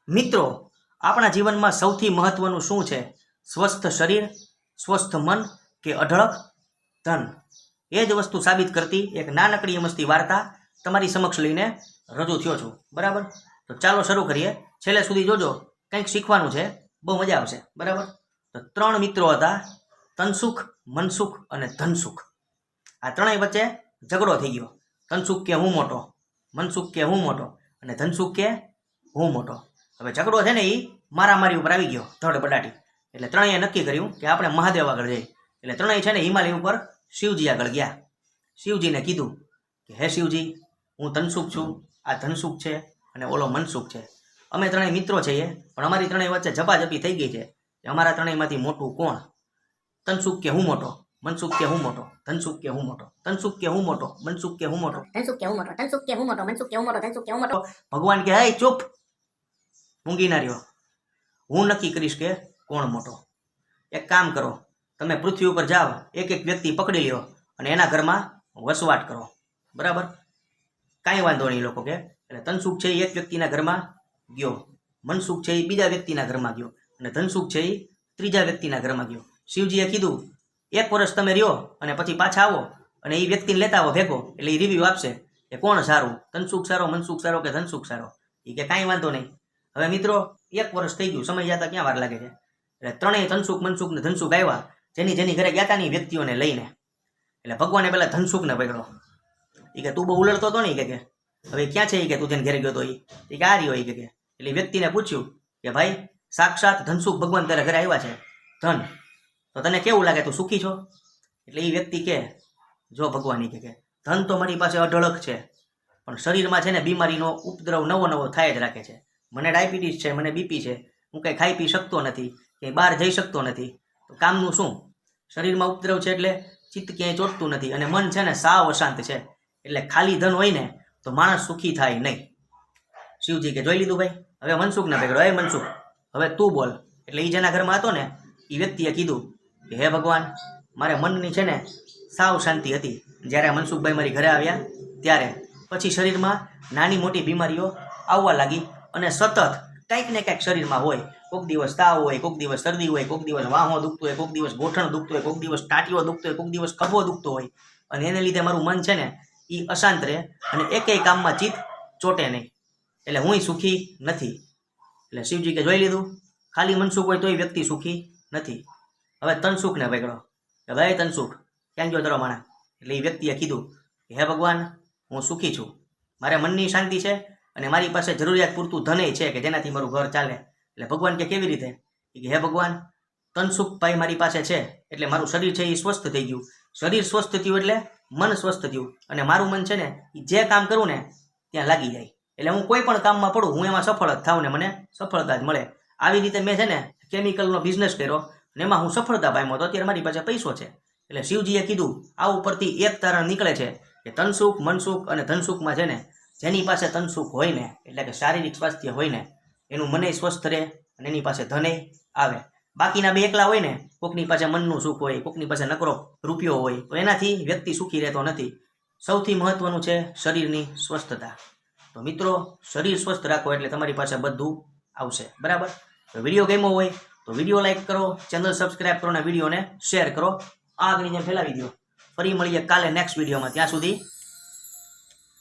મિત્રો, આપણા જીવનમાં સૌથી મહત્વનું શું છે? સ્વસ્થ શરીર, સ્વસ્થ મન કે અઢળક ધન? એ જ વસ્તુ સાબિત કરતી એક નાનકડી મસ્તી વાર્તા તમારી સમક્ષ લઈને રજૂ થયો છું. બરાબર? તો ચાલો શરૂ કરીએ. છેલ્લે સુધી જોજો, કંઈક શીખવાનું છે, બહુ મજા આવશે. બરાબર? તો 3 મિત્રો હતા, તનસુખ, મનસુખ અને ધનસુખ. આ ત્રણેય વચ્ચે ઝઘડો થઈ ગયો. તનસુખ કે હું મોટો, મનસુખ કે હું મોટો અને ધનસુખ કે હું મોટો. હવે ઝઘડો છે ને એ મારામારી ઉપર આવી ગયો, ધડ બડાટી. એટલે ત્રણેય નક્કી કર્યું કે આપણે મહાદેવ આગળ જઈએ. એટલે ત્રણેય છે ને હિમાલય ઉપર શિવજી આગળ ગયા. શિવજીને કીધું કે હે શિવજી, હું તનસુખ છું, આ ધનસુખ છે અને ઓલો મનસુખ છે. અમે ત્રણેય મિત્રો છીએ, પણ અમારી ત્રણેય વચ્ચે ઝપાઝપી થઈ ગઈ છે કે અમારા ત્રણેયમાંથી મોટું કોણ? તનસુખ કે હું મોટો, મનસુખ કે હું મોટો, ધનસુખ કે હું મોટો, તનસુખ કે હું મોટો, મનસુખ કે હું મોટો, ધનસુખ કે હું મોટો, તનસુખ કે હું મોટો, મનસુખ કે હું મોટો, ધનસુખ કે હું મોટો. ભગવાન કે હે ચૂપ, ઊંઘી ના રહ્યો. હું નક્કી કરીશ કે કોણ મોટો. એક કામ કરો, તમે પૃથ્વી ઉપર જાઓ, એક એક વ્યક્તિ પકડી લ્યો અને એના ઘરમાં વસવાટ કરો. બરાબર? કાંઈ વાંધો નહીં લોકો કે. એટલે તનસુખ છે એ એક વ્યક્તિના ઘરમાં ગયો, મનસુખ છે એ બીજા વ્યક્તિના ઘરમાં ગયો અને ધનસુખ છે એ ત્રીજા વ્યક્તિના ઘરમાં ગયો. શિવજીએ કીધું 1 વર્ષ તમે રહ્યો અને પછી પાછા આવો અને એ વ્યક્તિને લેતા આવો ભેગો, એટલે એ રિવ્યુ આપશે કે કોણ સારું, તનસુખ સારો, મનસુખ સારો કે ધનસુખ સારો. એ કે કાંઈ વાંધો નહીં. હવે મિત્રો 1 વર્ષ થઈ ગયું, સમય જતા ક્યાં વાર લાગે છે. એટલે ત્રણેય તનસુખ, મનસુખ ને ધનસુખ આવ્યા, જેની ઘરે ગયા હતા ને વ્યક્તિઓને લઈને. એટલે ભગવાને પેલા ધનસુખને પકડ્યો. એ કે તું બહુ ઉલડતો હતો ને, કે હવે ક્યાં છે? એ કે તું જેને ઘરે ગયો હતો એ કે આ રહ્યો. એ કે એટલે વ્યક્તિને પૂછ્યું કે ભાઈ, સાક્ષાત ધનસુખ ભગવાન તારા ઘરે આવ્યા છે, ધન, તો તને કેવું લાગે, તું સુખી છો? એટલે એ વ્યક્તિ કે જો ભગવાન, એ કે ધન તો મારી પાસે અઢળક છે, પણ શરીરમાં છે ને બીમારીનો ઉપદ્રવ નવો થાય જ રાખે છે. મને ડાયાબિટીસ છે, મને બીપી છે, હું કંઈ ખાઈ પી શકતો નથી, કંઈ બહાર જઈ શકતો નથી, તો કામનું શું? શરીરમાં ઉપદ્રવ છે એટલે ચિત્ત ક્યાંય ચોટતું નથી અને મન છે ને સાવ અશાંત છે. એટલે ખાલી ધન હોય ને તો માણસ સુખી થાય નહીં. શિવજી કે જોઈ લીધું ભાઈ. હવે મનસુખને પકડ્યો. હે મનસુખ, હવે તું બોલ. એટલે એ જેના ઘરમાં હતો ને એ વ્યક્તિએ કીધું કે હે ભગવાન, મારે મનની છે ને સાવ શાંતિ હતી જ્યારે મનસુખભાઈ મારી ઘરે આવ્યા ત્યારે. પછી શરીરમાં નાની મોટી બીમારીઓ આવવા લાગી અને સતત કંઈક ને કંઈક શરીરમાં હોય. કોઈક દિવસ તાવ હોય, કોઈક દિવસ શરદી હોય, કોઈક દિવસ વાહો દુખતો હોય, કોઈક દિવસ ગોઠણ દુખતું હોય, કોઈક દિવસ ટાટીઓ દુખતો હોય, કોઈક દિવસ ખભો દુખતો હોય. અને એને લીધે મારું મન છે ને એ અશાંત રહે અને એકેય કામમાં ચિત્ત ચોટે નહીં. એટલે હું સુખી નથી. એટલે શિવજી કે જોઈ લીધું, ખાલી મનસુખ હોય તોય વ્યક્તિ સુખી નથી. હવે તનસુખને પકડો કે ભાઈ તનસુખ, ક્યાં ગયો તારો માણા? એટલે એ વ્યક્તિએ કીધું કે હે ભગવાન, હું સુખી છું, મારે મનની શાંતિ છે અને મારી પાસે જરૂરિયાત પૂરતું ધનય છે કે જેનાથી મારું ઘર ચાલે. એટલે ભગવાન કે કેવી રીતે? કે હે ભગવાન, તનસુખભાઈ મારી પાસે છે એટલે મારું શરીર છે એ સ્વસ્થ થઈ ગયું. શરીર સ્વસ્થ થયું એટલે મન સ્વસ્થ થયું અને મારું મન છે ને એ જે કામ કરું ને ત્યાં લાગી જાય. એટલે હું કોઈ પણ કામમાં પડું, હું એમાં સફળ જ થાઉં ને મને સફળતા જ મળે. આવી રીતે મેં છે ને કેમિકલનો બિઝનેસ કર્યો અને એમાં હું સફળતા પામ્યો, તો અત્યારે મારી પાસે પૈસો છે. એટલે શિવજીએ કીધું આ ઉપરથી એક તારણ નીકળે છે કે તનસુખ, મનસુખ અને ધનસુખમાં છે ને જેની પાસે તનસુખ હોય ને, એટલે કે શારીરિક સ્વાસ્થ્ય હોય ને, એનું મને સ્વસ્થ રહે અને એની પાસે ધને આવે. બાકીના બે એકલા હોય ને, કોકની પાસે મનનું સુખ હોય, કોકની પાસે નકરો રૂપિયો હોય, તો એનાથી વ્યક્તિ સુખી રહેતો નથી. સૌથી મહત્વનું છે શરીરની સ્વસ્થતા. તો મિત્રો, શરીર સ્વસ્થ રાખો એટલે તમારી પાસે બધું આવશે. બરાબર? તો વિડીયો ગમ્યો હોય તો વિડીયો લાઈક કરો, ચેનલ સબસ્ક્રાઈબ કરો અને વિડીયોને શેર કરો. આગળની જેમ ફેલાવી દો. ફરી મળીએ કાલે નેક્સ્ટ વિડીયોમાં. ત્યાં સુધી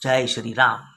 જય શ્રી રામ.